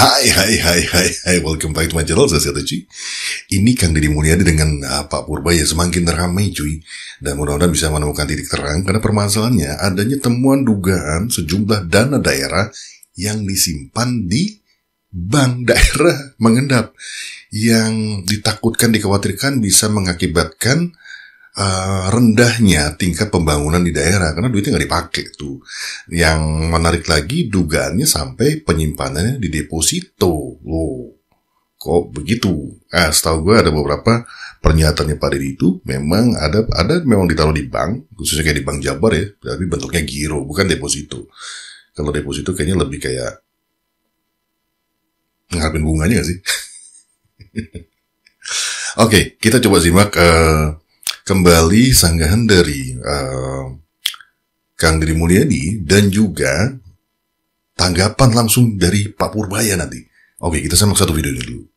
Hai, welcome back to my channel, saya cuy. Ini Kang Deddy Mulyadi dengan Pak Purbaya semakin ramai cuy. Dan mudah-mudahan bisa menemukan titik terang, karena permasalahannya adanya temuan dugaan sejumlah dana daerah yang disimpan di bank daerah mengendap, yang ditakutkan, dikhawatirkan bisa mengakibatkan rendahnya tingkat pembangunan di daerah karena duitnya nggak dipakai tuh. Yang menarik lagi, dugaannya sampai penyimpanannya di deposito. Loh, kok begitu? Setahu gue ada beberapa pernyataannya Pak Deddy itu memang ada memang ditaruh di bank, khususnya kayak di Bank Jabar ya, tapi bentuknya giro, bukan deposito. Kalau deposito kayaknya lebih kayak ngarepin bunganya nggak sih? Oke, kita coba simak kembali sanggahan dari Kang Deddy Mulyadi dan juga tanggapan langsung dari Pak Purbaya nanti. Oke, kita simak satu video dulu.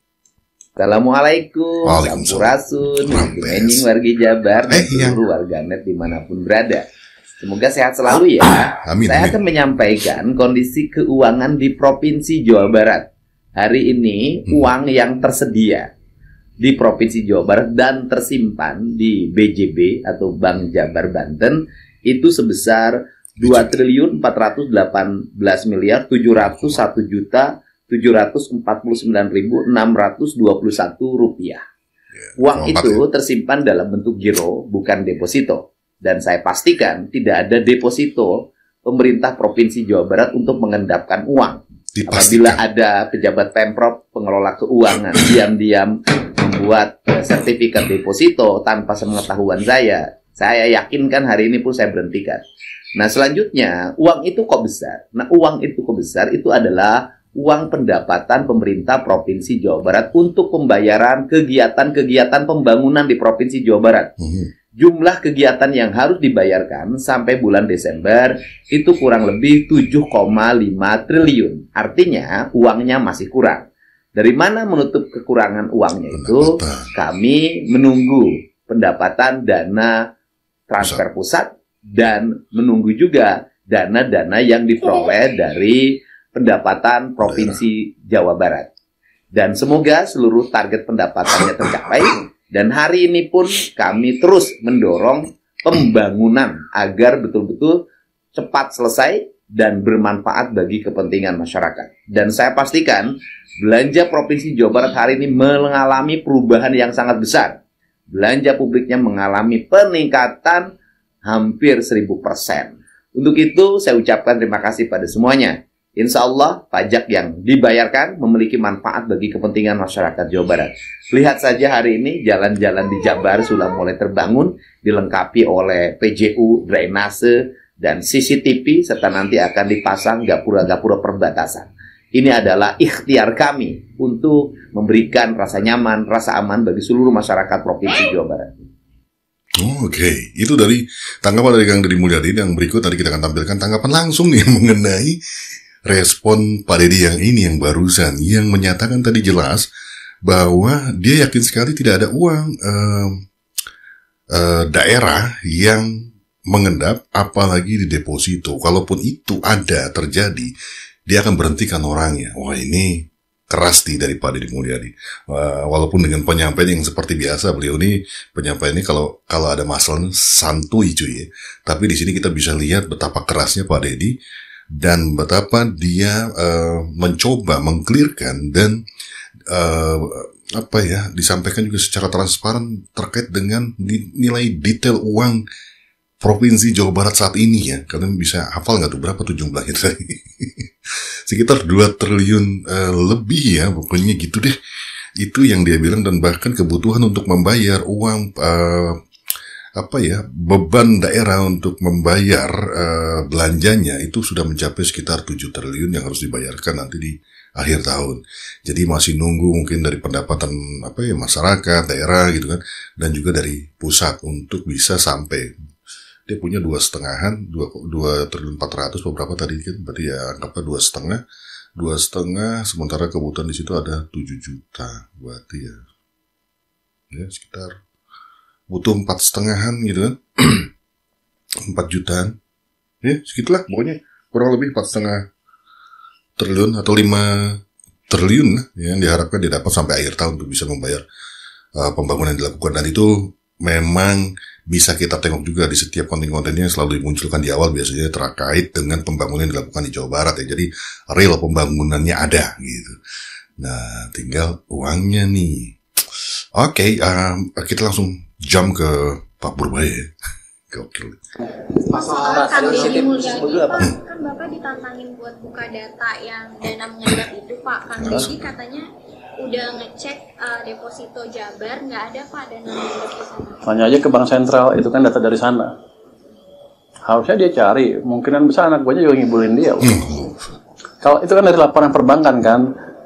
Assalamualaikum, Sampurasun, Mening wargi Jabar, dan seluruh warganet dimanapun berada. Semoga sehat selalu ya. Amin, Saya akan menyampaikan kondisi keuangan di Provinsi Jawa Barat. Hari ini uang yang tersedia di Provinsi Jawa Barat dan tersimpan di BJB atau Bank Jabar Banten itu sebesar 2.418.701.749.621 rupiah. Uang itu tersimpan dalam bentuk giro, bukan deposito. Dan saya pastikan tidak ada deposito pemerintah Provinsi Jawa Barat untuk mengendapkan uang. Apabila ada pejabat Pemprov, pengelola keuangan, diam-diam membuat sertifikat deposito tanpa sepengetahuan saya yakinkan hari ini pun saya berhentikan. Nah, selanjutnya, uang itu kok besar? Nah, uang itu kok besar? Itu adalah uang pendapatan pemerintah Provinsi Jawa Barat untuk pembayaran kegiatan-kegiatan pembangunan di Provinsi Jawa Barat. Jumlah kegiatan yang harus dibayarkan sampai bulan Desember itu kurang lebih 7,5 triliun. Artinya uangnya masih kurang. Dari mana menutup kekurangan uangnya itu? Kami menunggu pendapatan dana transfer pusat dan menunggu juga dana-dana yang diperoleh dari pendapatan Provinsi Jawa Barat. Dan semoga seluruh target pendapatannya tercapai. Dan hari ini pun kami terus mendorong pembangunan agar betul-betul cepat selesai dan bermanfaat bagi kepentingan masyarakat. Dan saya pastikan belanja Provinsi Jawa Barat hari ini mengalami perubahan yang sangat besar. Belanja publiknya mengalami peningkatan hampir 1000%. Untuk itu saya ucapkan terima kasih pada semuanya. Insya Allah pajak yang dibayarkan memiliki manfaat bagi kepentingan masyarakat Jawa Barat. Lihat saja hari ini jalan-jalan di Jabar sudah mulai terbangun, dilengkapi oleh PJU, drainase, dan CCTV, serta nanti akan dipasang gapura-gapura perbatasan. Ini adalah ikhtiar kami untuk memberikan rasa nyaman, rasa aman bagi seluruh masyarakat Provinsi Jawa Barat. Oke, itu dari tanggapan dari Kang Deddy Mulyadi. Yang berikut tadi kita akan tampilkan tanggapan langsung nih mengenai respon Pak Deddy yang barusan, yang menyatakan tadi jelas bahwa dia yakin sekali tidak ada uang daerah yang mengendap, apalagi di deposito. Kalaupun itu ada terjadi, dia akan berhentikan orangnya. Wah, ini keras nih dari Pak Deddy Mulyadi. Walaupun dengan penyampaian yang seperti biasa, beliau ini penyampaiannya kalau ada masalah santuy cuy ya. Tapi di sini kita bisa lihat betapa kerasnya Pak Deddy dan betapa dia mencoba mengclearkan dan disampaikan juga secara transparan terkait dengan nilai detail uang Provinsi Jawa Barat saat ini ya. Kalian bisa hafal nggak tuh berapa tuh jumlahnya tadi? Sekitar 2 triliun lebih ya, pokoknya gitu deh. Itu yang dia bilang, dan bahkan kebutuhan untuk membayar uang beban daerah untuk membayar belanjanya itu sudah mencapai sekitar 7 triliun yang harus dibayarkan nanti di akhir tahun. Jadi masih nunggu mungkin dari pendapatan masyarakat, daerah gitu kan, dan juga dari pusat untuk bisa sampai. Dia punya 2,5 triliun 400 beberapa tadi kan, berarti ya anggapnya 2,5, sementara kebutuhan di situ ada 7 juta, berarti ya sekitar butuh 4,5 gitu kan. 4 jutaan ya segitulah pokoknya, kurang lebih 4,5 triliun atau 5 triliun yang diharapkan didapat sampai akhir tahun untuk bisa membayar pembangunan yang dilakukan. Dan itu memang bisa kita tengok juga di setiap konten-kontennya yang selalu dimunculkan di awal biasanya terkait dengan pembangunan yang dilakukan di Jawa Barat ya. Jadi real pembangunannya ada gitu. Nah, tinggal uangnya nih. Oke, kita langsung jump ke Pak Purbaya. Gokil. Soal Kang Deddy Mulyadi, Pak, kan Bapak ditantangin buat buka data yang dana mengendap itu, Pak. Kang Deddy katanya udah ngecek deposito Jabar, nggak ada, Pak, dana mengendap di sana. Tanya aja ke Bank Sentral, itu kan data dari sana. Harusnya dia cari, mungkinan besar anak buahnya juga ngibulin dia. Kalau itu kan dari laporan perbankan kan,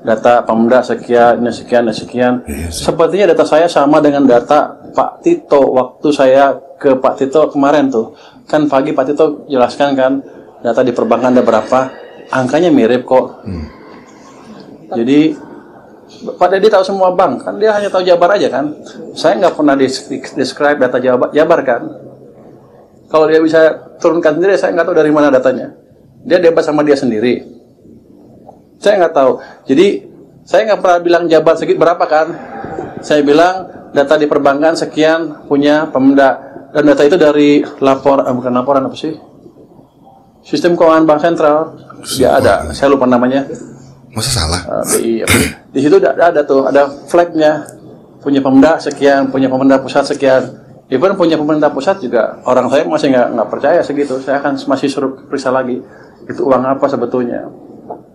data Pemda sekian, sekian, sekian. Sepertinya data saya sama dengan data Pak Tito waktu saya ke Pak Tito kemarin tuh. Kan pagi Pak Tito jelaskan kan data di perbankan ada berapa, angkanya mirip kok. Jadi Pak Deddy tahu semua bank, kan dia hanya tahu Jabar aja kan. Saya nggak pernah describe data Jabar kan. Kalau dia bisa turunkan sendiri, saya nggak tahu dari mana datanya. Dia debat sama dia sendiri. Saya nggak tahu. Jadi saya nggak pernah bilang Jabar segitu berapa kan. Saya bilang data di perbankan sekian punya Pemda. Dan data itu dari bukan laporan apa sih? Sistem keuangan Bank Sentral. Dia ada, saya lupa namanya. Masa salah? BI. Di situ ada tuh, ada flagnya. Punya Pemda sekian, punya Pemerintah Pusat sekian. Even punya Pemerintah Pusat juga, orang saya masih nggak percaya segitu. Saya akan masih suruh periksa lagi. Itu uang apa sebetulnya?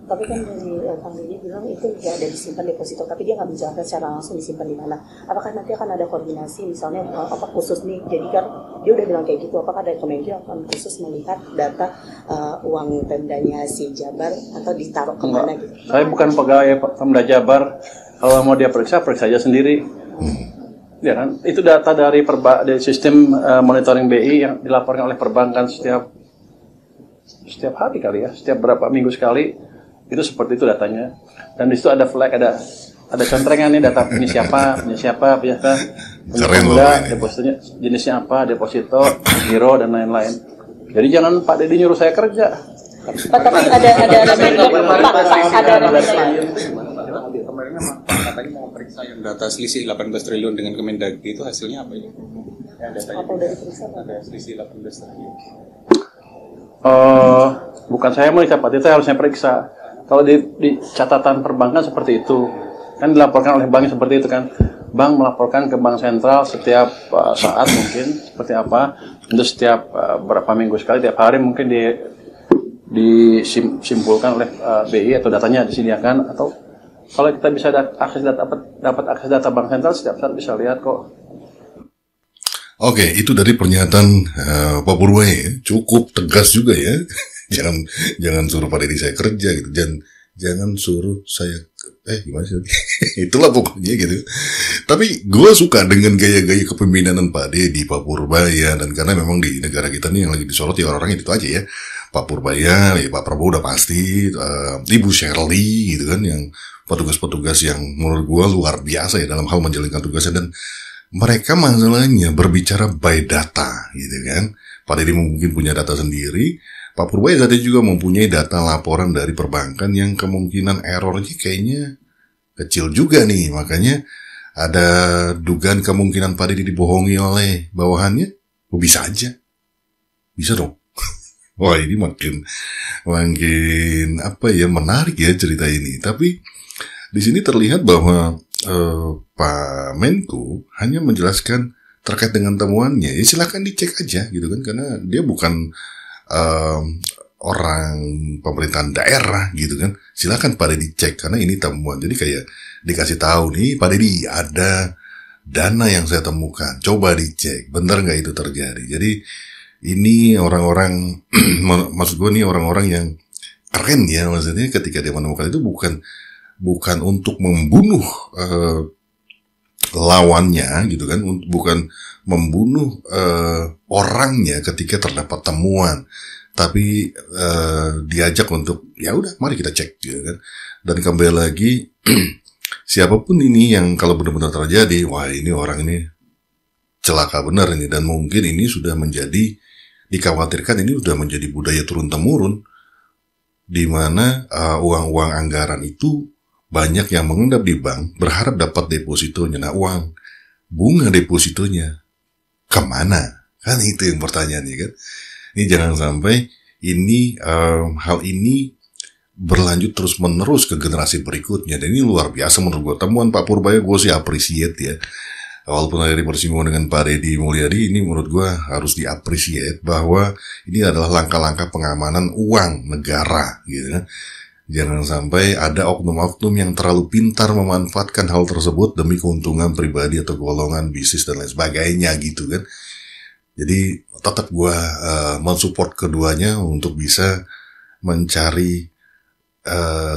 Tapi kan dari Kang Deddy bilang itu nggak ada disimpan deposito, tapi dia nggak menjelaskan secara langsung disimpan di mana. Apakah nanti akan ada koordinasi, misalnya apa khusus nih? Jadi kan dia udah bilang kayak gitu. Apakah ada Kemenkyu akan khusus melihat data uang Pemdanya si Jabar atau ditaruh kemana gitu? Saya bukan pegawai Pemda Jabar. Kalau mau dia periksa aja sendiri. Ya kan? Itu data dari sistem monitoring BI yang dilaporkan oleh perbankan setiap hari kali ya, setiap berapa minggu sekali. Itu seperti itu datanya. Dan di situ ada flag, ada contrengan nih data punya siapa, punya Pemda, depositonya jenisnya apa, deposito, giro dan lain-lain. Jadi jangan Pak Deddy nyuruh saya kerja. Pak, tapi ada kemarin katanya mau periksa yang data selisih 18 triliun dengan Kemendagri, itu hasilnya apa ini? Datanya ada selisih 18 triliun. Bukan saya meriksa, Pak Tito harusnya periksa. Kalau di catatan perbankan seperti itu, kan dilaporkan oleh bank seperti itu kan. Bank melaporkan ke Bank Sentral setiap saat mungkin seperti apa, untuk setiap berapa minggu sekali, tiap hari mungkin disimpulkan oleh BI atau datanya disediakan. Atau kalau kita bisa dapat akses data Bank Sentral setiap saat bisa lihat kok. Oke, itu dari pernyataan Pak Purbaya, cukup tegas juga ya. Jangan suruh Pak Deddy saya kerja gitu. Jangan suruh saya gimana sih? Itulah pokoknya gitu. Tapi gue suka dengan gaya-gaya kepemimpinan Pak Deddy, Pak Purbaya, dan karena memang di negara kita nih yang lagi disorot ya orang-orang itu aja ya. Pak Purbaya, ya Pak Prabowo udah pasti, Ibu Shirley gitu kan, yang petugas-petugas yang menurut gue luar biasa ya dalam hal menjalankan tugasnya. Dan mereka masalahnya berbicara by data gitu kan. Pak Deddy mungkin punya data sendiri, Pak Purbaya tadi juga mempunyai data laporan dari perbankan yang kemungkinan errornya kayaknya kecil juga nih. Makanya ada dugaan kemungkinan Pak Deddy dibohongi oleh bawahannya. Bisa aja. Bisa dong. Wah, ini makin menarik ya cerita ini. Tapi di sini terlihat bahwa Pak Menko hanya menjelaskan terkait dengan temuannya. Ya silakan dicek aja gitu kan, karena dia bukan orang pemerintahan daerah gitu kan. Silakan Pak Deddy cek karena ini temuan. Jadi kayak dikasih tahu nih, Pak Deddy ada dana yang saya temukan, coba dicek benar nggak itu terjadi. Jadi ini orang-orang maksud gue nih orang-orang yang keren ya, maksudnya ketika dia menemukan itu bukan untuk membunuh lawannya gitu kan, bukan membunuh orangnya ketika terdapat temuan, tapi diajak untuk ya udah mari kita cek gitu kan. Dan kembali lagi siapapun ini yang kalau benar-benar terjadi, wah ini orang ini celaka benar ini, dan mungkin ini sudah menjadi, dikhawatirkan ini sudah menjadi budaya turun-temurun di mana uang-uang anggaran itu banyak yang mengendap di bank berharap dapat depositonya. Nah, uang bunga depositonya kemana? Kan itu yang pertanyaannya kan. Ini jangan sampai hal ini berlanjut terus menerus ke generasi berikutnya. Dan ini luar biasa menurut gue. Temuan Pak Purbaya gue sih appreciate ya. Walaupun dari bersinggungan dengan Pak Deddy Mulyadi, ini menurut gue harus diapresiasi bahwa ini adalah langkah-langkah pengamanan uang negara gitu kan. Jangan sampai ada oknum-oknum yang terlalu pintar memanfaatkan hal tersebut demi keuntungan pribadi atau golongan bisnis dan lain sebagainya gitu kan. Jadi tetap gue mensupport keduanya untuk bisa mencari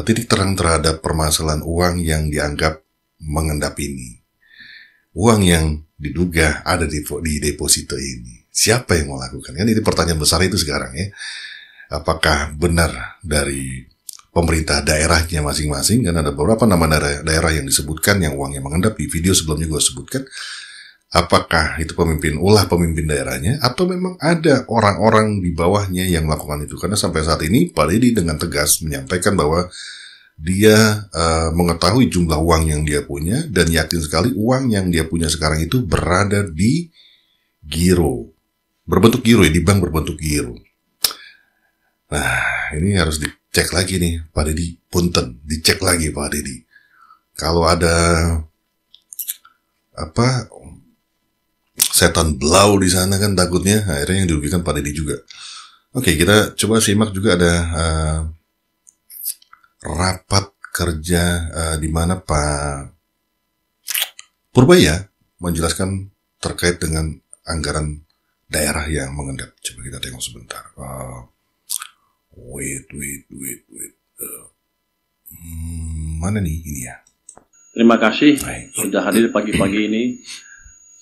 titik terang terhadap permasalahan uang yang dianggap mengendap ini. Uang yang diduga ada di deposito ini. Siapa yang melakukan? Kan ini pertanyaan besar itu sekarang ya. Apakah benar dari pemerintah daerahnya masing-masing? Kan ada beberapa nama daerah yang disebutkan yang uangnya mengendap, di video sebelumnya gue sebutkan. Apakah itu pemimpin daerahnya atau memang ada orang-orang di bawahnya yang melakukan itu? Karena sampai saat ini Pak Deddy dengan tegas menyampaikan bahwa dia mengetahui jumlah uang yang dia punya dan yakin sekali uang yang dia punya sekarang itu berada di giro. Berbentuk giro ya, di bank berbentuk giro. Nah, ini harus dicek lagi nih Pak Deddy, punten, dicek lagi Pak Deddy. Kalau ada setan belau di sana kan takutnya akhirnya yang dirugikan Pak Deddy juga. Oke, kita coba simak juga ada rapat kerja di mana Pak Purbaya menjelaskan terkait dengan anggaran daerah yang mengendap. Coba kita tengok sebentar. Wait. Mana nih ini ya? Terima kasih sudah hadir pagi-pagi ini.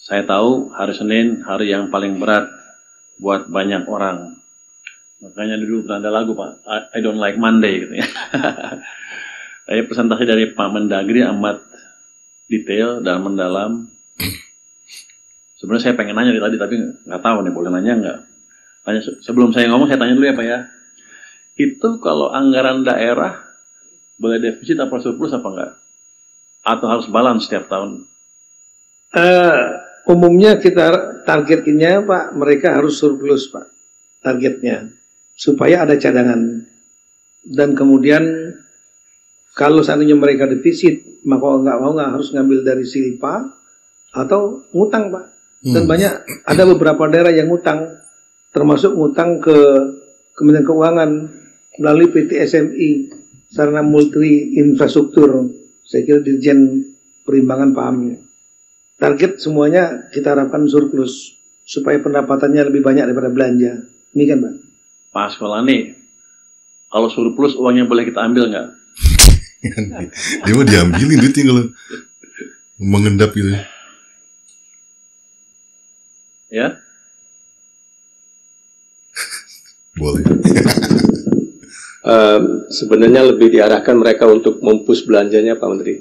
Saya tahu hari Senin hari yang paling berat buat banyak orang. Makanya dulu pernah ada lagu Pak, I don't like Monday gitu ya. Presentasi dari Pak Mendagri amat detail dan mendalam. Sebenarnya saya pengen nanya tadi tapi nggak tahu nih boleh nanya nggak. Sebelum saya ngomong saya tanya dulu ya Pak ya. Itu kalau anggaran daerah boleh defisit apa surplus apa enggak? Atau harus balance setiap tahun? Umumnya kita targetnya Pak, mereka harus surplus Pak, targetnya supaya ada cadangan. Dan kemudian kalau seandainya mereka defisit, maka nggak harus ngambil dari Silpa atau ngutang Pak. Dan banyak ada beberapa daerah yang ngutang, termasuk ngutang ke Kementerian Keuangan melalui PT SMI, Sarana Multi Infrastruktur. Saya kira Dirjen Perimbangan pahamnya. Target semuanya kita harapkan surplus supaya pendapatannya lebih banyak daripada belanja. Ini kan Pak? Pak Sekolani, kalau surplus uangnya boleh kita ambil nggak? Dia mau diambilin duitnya kalau mengendap gitu. Ya? Boleh. Sebenarnya lebih diarahkan mereka untuk mempush belanjanya Pak Menteri.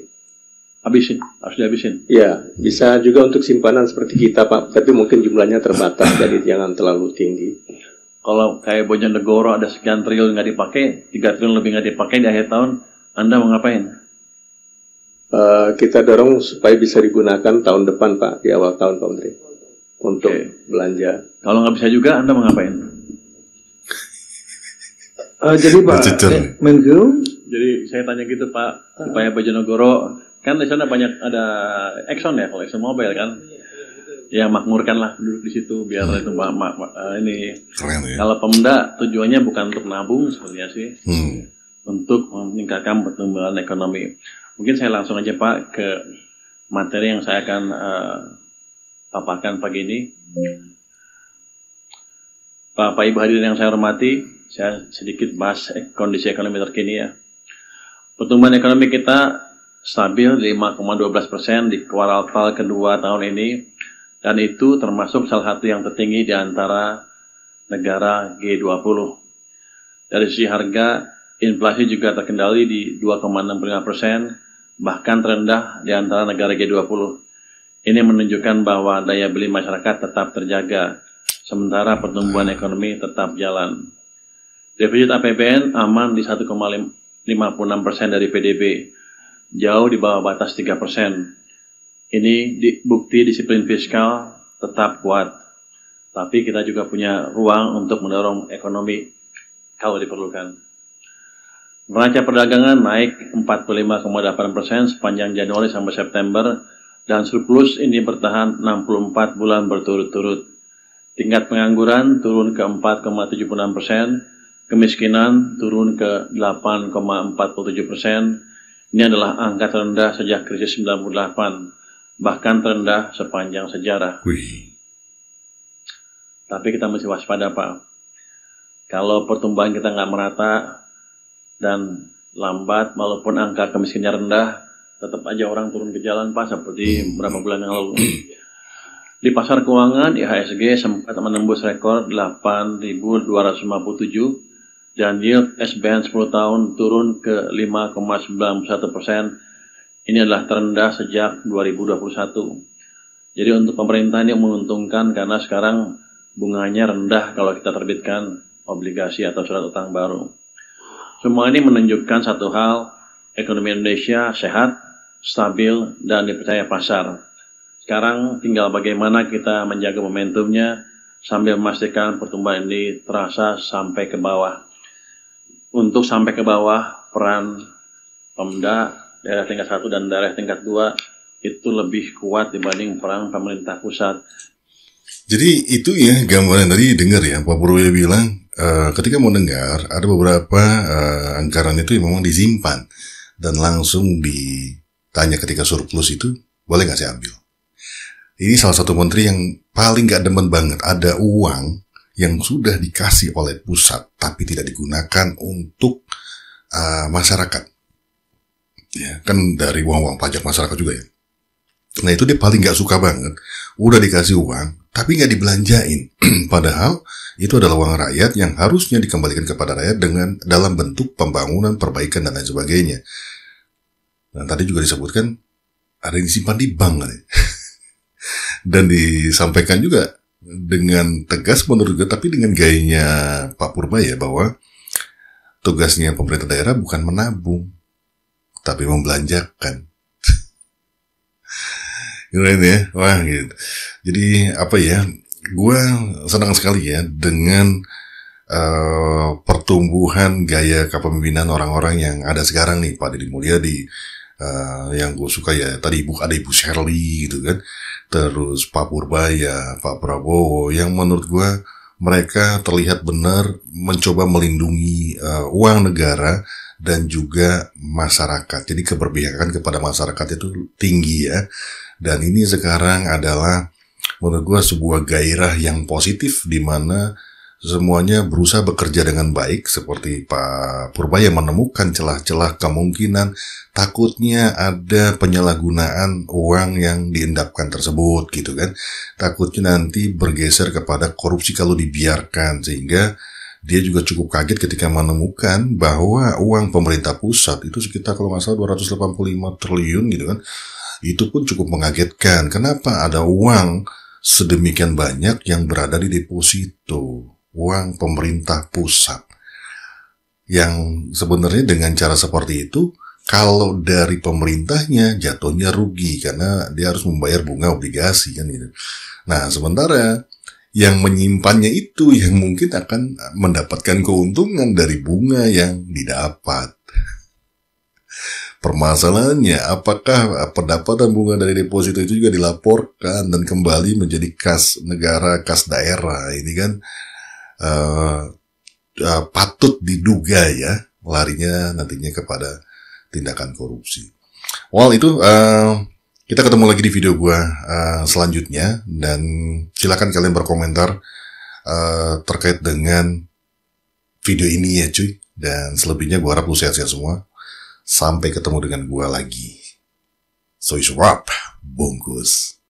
Habisin, harus dihabisin. Ya, bisa juga untuk simpanan seperti kita Pak, tapi mungkin jumlahnya terbatas, jadi jangan terlalu tinggi. Kalau kayak Bojonegoro ada sekian triliun nggak dipakai, 3 triliun lebih nggak dipakai di akhir tahun, Anda mau ngapain? Kita dorong supaya bisa digunakan tahun depan Pak, di awal tahun Pak Menteri, untuk belanja. Kalau nggak bisa juga, Anda mau ngapain? Jadi Pak Menko, jadi saya tanya gitu Pak, supaya Bojonegoro kan di sana banyak ada Exxon ya, kalau Exxon Mobil kan, ya makmurkan lah duduk di situ biar itu ini. Keren, ya? Kalau Pemda tujuannya bukan untuk nabung sebenarnya sih, untuk meningkatkan pertumbuhan ekonomi. Mungkin saya langsung aja Pak ke materi yang saya akan paparkan pagi ini. Bapak Ibu hadirin yang saya hormati, saya sedikit bahas kondisi ekonomi terkini ya. Pertumbuhan ekonomi kita stabil di 5,12% di kuartal kedua tahun ini, dan itu termasuk salah satu yang tertinggi di antara negara G20. Dari sisi harga, inflasi juga terkendali di 2,65%, bahkan terendah di antara negara G20. Ini menunjukkan bahwa daya beli masyarakat tetap terjaga, sementara pertumbuhan ekonomi tetap jalan. Defisit APBN aman di 1,56% dari PDB. jauh di bawah batas 3%. Ini bukti disiplin fiskal tetap kuat. Tapi kita juga punya ruang untuk mendorong ekonomi kalau diperlukan. Neraca perdagangan naik 45,8% sepanjang Januari sampai September, dan surplus ini bertahan 64 bulan berturut-turut. Tingkat pengangguran turun ke 4,76%, kemiskinan turun ke 8,47%. Ini adalah angka terendah sejak krisis 98, bahkan terendah sepanjang sejarah. Tapi kita mesti waspada, Pak. Kalau pertumbuhan kita nggak merata dan lambat, walaupun angka kemiskinannya rendah, tetap aja orang turun ke jalan, Pak, seperti beberapa bulan yang lalu. Di pasar keuangan, IHSG sempat menembus rekor 8.257 dan yield SBN 10 tahun turun ke 5,91%. Ini adalah terendah sejak 2021. Jadi untuk pemerintah ini menguntungkan karena sekarang bunganya rendah kalau kita terbitkan obligasi atau surat utang baru. Semua ini menunjukkan satu hal, ekonomi Indonesia sehat, stabil, dan dipercaya pasar. Sekarang tinggal bagaimana kita menjaga momentumnya sambil memastikan pertumbuhan ini terasa sampai ke bawah. Untuk sampai ke bawah, peran Pemda, daerah tingkat 1 dan daerah tingkat 2 itu lebih kuat dibanding peran pemerintah pusat. Jadi itu ya gambaran tadi dengar ya, Pak Purwaya bilang ketika mau dengar ada beberapa anggaran itu yang memang disimpan dan langsung ditanya ketika surplus itu boleh nggak saya ambil. Ini salah satu menteri yang paling nggak demen banget, ada uang yang sudah dikasih oleh pusat tapi tidak digunakan untuk masyarakat. Ya kan dari uang-uang pajak masyarakat juga ya. Nah itu dia paling nggak suka banget. Udah dikasih uang tapi nggak dibelanjain. Padahal itu adalah uang rakyat yang harusnya dikembalikan kepada rakyat dengan dalam bentuk pembangunan, perbaikan, dan lain sebagainya. Dan tadi juga disebutkan ada yang disimpan di bank kan? Dan disampaikan juga dengan tegas menurut gue, tapi dengan gayanya Pak Purbaya bahwa tugasnya pemerintah daerah bukan menabung, tapi membelanjakan. Gitu ya, wah gitu. Jadi apa ya? Gue senang sekali ya dengan pertumbuhan gaya kepemimpinan orang-orang yang ada sekarang nih, Pak Deddy Mulyadi, yang gue suka ya tadi ada Ibu Shirley gitu kan, terus Pak Purbaya, Pak Prabowo, yang menurut gue mereka terlihat benar mencoba melindungi uang negara dan juga masyarakat. Jadi keberpihakan kepada masyarakat itu tinggi ya. Dan ini sekarang adalah menurut gue sebuah gairah yang positif di mana semuanya berusaha bekerja dengan baik, seperti Pak Purbaya menemukan celah-celah kemungkinan takutnya ada penyalahgunaan uang yang diendapkan tersebut gitu kan. Takutnya nanti bergeser kepada korupsi kalau dibiarkan, sehingga dia juga cukup kaget ketika menemukan bahwa uang pemerintah pusat itu sekitar kalau nggak salah 285 triliun gitu kan. Itu pun cukup mengagetkan. Kenapa ada uang sedemikian banyak yang berada di deposito, uang pemerintah pusat, yang sebenarnya dengan cara seperti itu kalau dari pemerintahnya jatuhnya rugi karena dia harus membayar bunga obligasi kan gitu. Nah sementara yang menyimpannya itu yang mungkin akan mendapatkan keuntungan dari bunga yang didapat. Permasalahannya, apakah pendapatan bunga dari deposito itu juga dilaporkan dan kembali menjadi kas negara, kas daerah? Ini kan patut diduga ya, larinya nantinya kepada tindakan korupsi. Well itu kita ketemu lagi di video gua selanjutnya, dan silakan kalian berkomentar terkait dengan video ini ya cuy. Dan selebihnya gua harap lu sehat-sehat semua. Sampai ketemu dengan gua lagi. Soy Swap, bungkus.